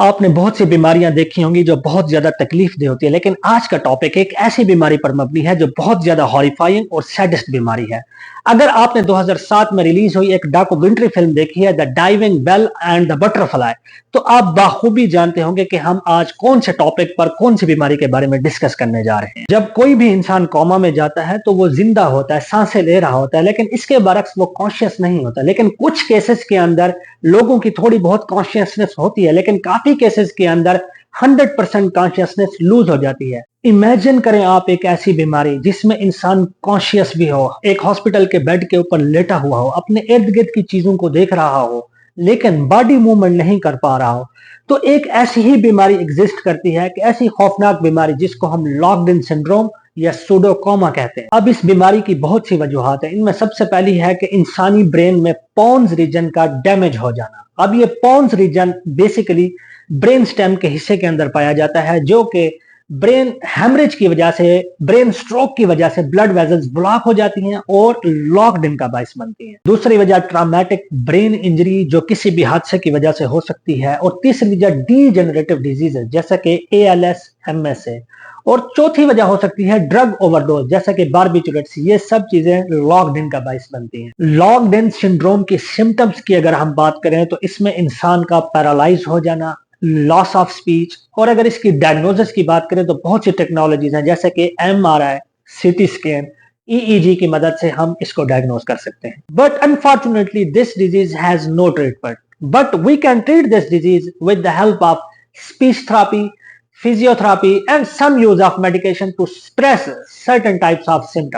آپ نے بہت سی بیماریاں دیکھی ہوں گی جو بہت زیادہ تکلیف دہ ہوتی ہے، لیکن آج کا ٹاپک ایک ایسی بیماری پر مبنی ہے جو بہت زیادہ ہاریفائنگ اور سیڈسٹ بیماری ہے۔ اگر آپ نے 2007 میں ریلیز ہوئی ایک ڈاکومنٹری فلم دیکھی ہے، the diving bell and the butterfly, تو آپ بخوبی جانتے ہوں گے کہ ہم آج کون سے ٹاپک پر کون سی بیماری کے بارے میں ڈسکس کرنے جا رہے ہیں۔ جب کوئی بھی انسان کوما میں جاتا ہے تو وہ زندہ ہوتا ہے، سانسیں لے رہا ہوتا ہے، لیکن اس کے برعکس وہ کانشیس نہیں ہوتا۔ لیکن کچھ کیسز کے اندر لوگوں کی تھوڑی بہت کانشیسنس ہوتی ہے، لیکن کافی کیسز کے اندر 100% کانشیسنس لوز ہو جاتی ہے۔ امیجن کریں آپ ایک ایسی بیماری جس میں انسان کانشیس بھی ہو، ایک ہاسپٹل کے بیڈ کے اوپر لیٹا ہوا ہو، اپنے ارد گرد کی چیزوں کو دیکھ رہا ہو لیکن باڈی موومنٹ نہیں کر پا رہا ہو۔ تو ایک ایسی ہی بیماری ایگزسٹ کرتی ہے کہ ایسی خوفناک بیماری جس کو ہم لاکڈ ان سنڈروم یا سوڈو کوما کہتے ہیں۔ اب اس بیماری کی بہت سی وجوہات ہیں، ان میں سب سے پہلی ہے کہ انسانی برین میں پونز ریجن کا ڈیمیج ہو جانا۔ اب یہ pons region basically brain stem کے حصے کے اندر پایا جاتا ہے جو کہ برین ہیمریج کی وجہ سے، برین سٹروک کی وجہ سے بلڈ ویزلز بلاک ہو جاتی ہیں اور لاکڈ ان کا باعث بنتی ہیں۔ دوسری وجہ ٹرامیٹک برین انجری جو کسی بھی حادثے کی وجہ سے ہو سکتی ہے، اور تیسری وجہ ڈی جنریٹو ڈیزیز جیسا کہ ALS MS اور چوتھی وجہ ہو سکتی ہے ڈرگ اوور ڈوز جیسا کہ باربیچوریٹس۔ یہ سب چیزیں لاکڈ ان کا باعث بنتی ہیں۔ لاکڈ ان سنڈروم کی سمٹمز کی اگر ہم بات کریں تو اس میں انسان کا پیرالائز ہو جانا، لاس آف سپیچ، اور اگر اس کی ڈائگنوزس کی بات کریں تو بہت سی ٹیکنالوجیز ہیں جیسے کہ MRI، CT اسکین، EEG کی مدد سے ہم اس کو ڈائگنوز کر سکتے ہیں۔ But unfortunately this disease has no treatment, but we can treat this disease with the help of speech therapy, physiotherapy and some use of medication to suppress certain types of symptoms.